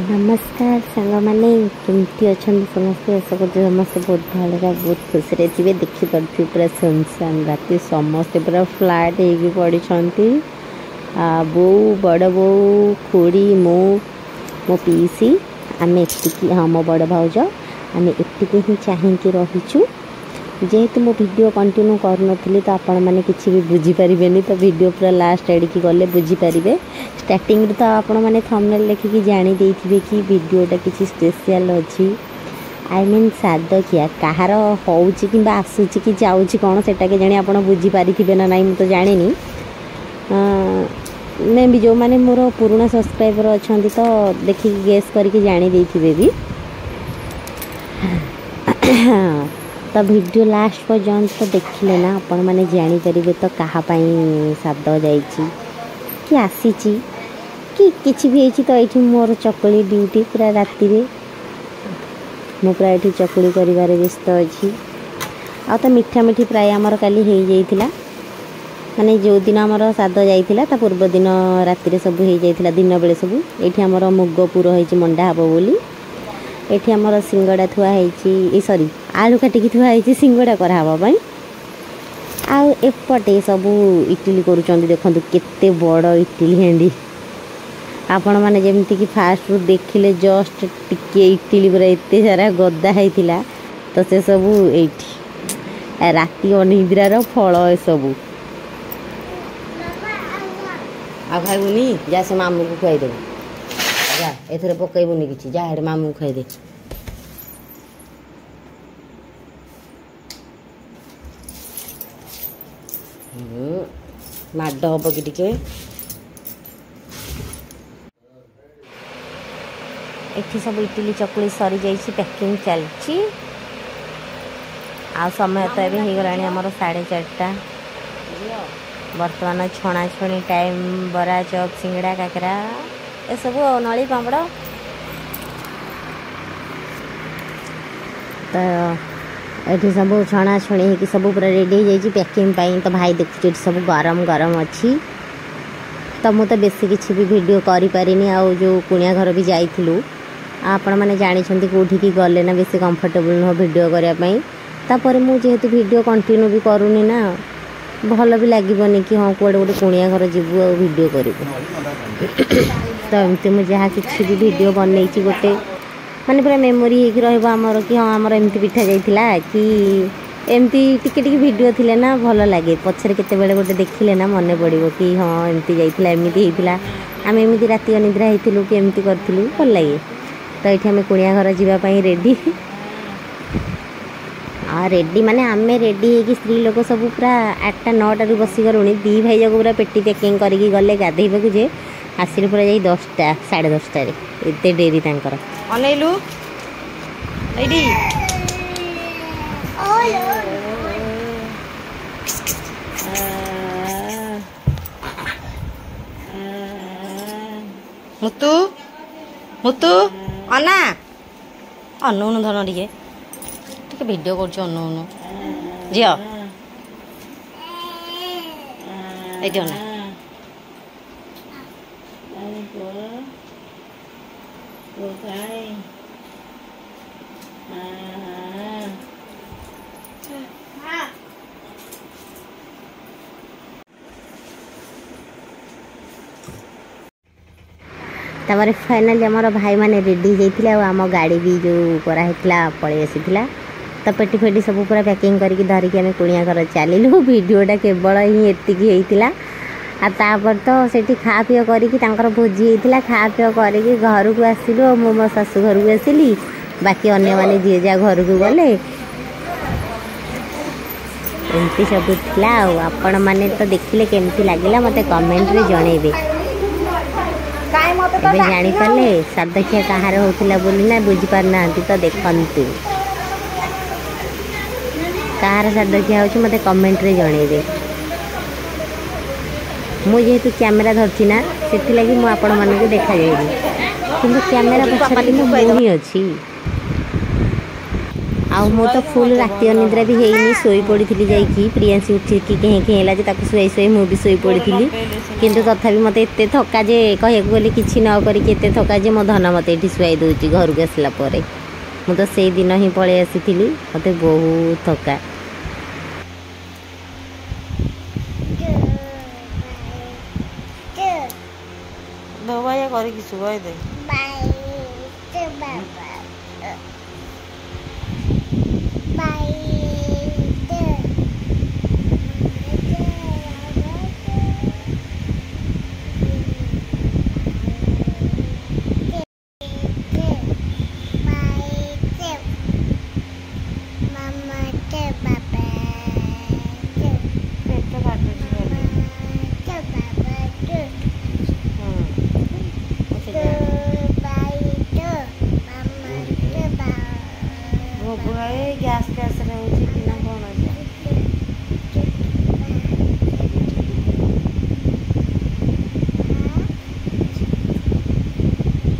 नमस्कार सांग मैंने केमती अच्छा समस्ते आशा कर समस्त बहुत भल बहुत खुशी थे देखिपे पूरा सुनसान राति समस्ते पूरा फ्लाट हो पड़ी बो बड़ बो खुड़ी मो पीसी आम एति हाँ मो बड़ भाउज आम एति ही चाहिए रहीचु जेहेतु मो वीडियो कंटिन्यू करूँ तो आपण मैंने किसी भी बुझीपारे तो वीडियो पूरा लास्ट एडिकी गले बुझीपारे स्टार्टिंग तो आपण मैंने थंबनेल देखिकी जानी देथिबे कि वीडियोटा किसी स्पेशल अच्छी आई मीन साद किया कहार होउची कि आसूची कि जाऊची कौन सेटा के जानी आपण बुझीपारे ना नहीं तो जानी मे भी जो मैंने मोर पुराना सब्सक्राइबर अच्छा तो देखिए गेस करके जानी देथिबे भी तो वीडियो लास्ट पर्यंत तो देखिले ना आपण मैंने जानी पारे तो कहापाई साद जाइए कि आसी कि किसी भी होती तो ये मोर चकुली ड्यूटी पूरा राति मु पूरा ये चकुली कर व्यस्त अच्छी आ तो मीठा मिठी प्राय आमर काली हो जाइथिला माने जो दिन आमर साद जाइथिला ता पूर्व दिन राति सब हो जाइथिला दिन बेले सब ये आमर मुग पुर होइछि मंडा हबो बोली ये आमर सिंगड़ा थुआ होइछि सॉरी आलू काटिकी थुआ होइछि सिंगड़ा करा हबो पई आ एपटे सब इडली करूचंदी देखंतु केते बड़ इडली हेंडी आपण माने जेमती कि फास्ट फूड देखिले जस्ट टिके इडली पूरा एते सारा गद्दा होइथिला तो से सब एठी राति अनिद्रार फल ए सब आ खाइबुनी जा से मामू को खुआई देबो जा एथरे पकइबुनी किछि जा हेड मामू को खुआई दे माड हम कि टिके एठी सब इडली चकुली सरी जाइए पैकिंग चलती आ समय तो ये हो गलानी आमर 4:30 बर्तमान छणा छणी टाइम बरा चप सिंगड़ा काकरा ए सब नली पापड़ तो ये सब छणा छणी हो सब पूरा रेडी हो जाइए पैकिंग पाई तो भाई देखुचे सब गरम गरम अच्छी तो मुझे बेसी किसी भी वीडियो करें आ जो कुणिया घर भी जाइलु आपण मैंने जानते कौटी की गले ना बेसी कंफर्टेबल नुह वीडियो करने तापर मुझे वीडियो कंटिन्यू भी करूनी ना भल भी लगे कि हाँ कौड़े गोटे कुणिया घर जीवु आ वीडियो करूँ तो एमती मुझे जहाँ किसी भी वीडियो बनई गोटे माने पूरा मेमोरी होमर कि हाँ आमर एमती पिठा जाइला कि एमती टिके टिके वीडियो थिले ना भल लगे पछरे केते बेले गोटे देखिले ना मने पड़ो कि हाँ एमती जाइला एमती होइतिला आम एमती राति अनिद्रा होइतिलु कि एमती करथिलु भल लगे तो ये आम कुणिया घर जावाई रेडी आ रेडी माने आमे रेडी है स्त्री लोक सब पूरा 8-9 बसी गलुणी दी भाई जाक पूरा पेटी पैकिंग करके गले गाधेबा जे आसिल पूरा जाई 10टा 10:30 एते डेरी तांकर अनैलु एडी मुतु मुतु अना अनौन धन टे टे भिडियो कर अनौन झी ये अना तापर फाइनाली आमर भाई माने रेडी जाइए आम गाड़ी भी जो कराइला पलि आसीला तो पेटी फेटी सब पूरा पैकिंग करके धरिकी आम कुणिया घर चलू वीडियोटा केवल ही एतिकी होता तापर तो सेठी खा पीओ करके भोजी होता खा पीओ करके घर को आसिलु मो शाशु घर को आसिली बाकी अन्य माने जी जा घर को गले एमती सब था आपण मैंने तो देखिले केमती लगिला मते कमेंट रे जणेबे एबे जानी पाले सादखिया कहार होतिला बोली ना बुझी पार ना तो देखंतु कहार सादखिया होछि मते कमेंट रे जणेबे मु जेहेतु कैमेरा धरछि ना सेति लागि मु आपण माने को देखा जाइबी किंतु कैमेरा पछरे मु ही अछि आउ मु तो फुल राति अनिद्रा भी ହେଇନି ଶୋଇ ପଡ଼ିଥିଲି ଯାଇକି ପ୍ରିयांशी ଉଠିକି କେଁ କେଁ ହେଲା ଯେ ତାକୁ ଶୁଆଇ ଶୁଆଇ ମୁଁ ବି ଶୋଇ ପଡ଼ିଥିଲି କିନ୍ତୁ ତଥାପି ମୋତେ ଏତେ ଥକା ଯେ କହିବାକୁ ଗଲେ କିଛି ନ କରିକି ଏତେ ଥକା ଯେ ମୋ ଧନ ମୋତେ ଏଠି ଶୁଆଇ ଦେଉଛି ଘରକୁ ଆସିଲା ପରେ ମୁଁ ତ ସେଇ ଦିନ ହିଁ ପଳେଇ ଆସିଥିଲି ମୋତେ ବହୁତ ଥକା ଦବାଇଆ କରିକି ଶୁଆଇ ଦେ ଗ୍ୟାସ୍ ରେ ହେଉଛି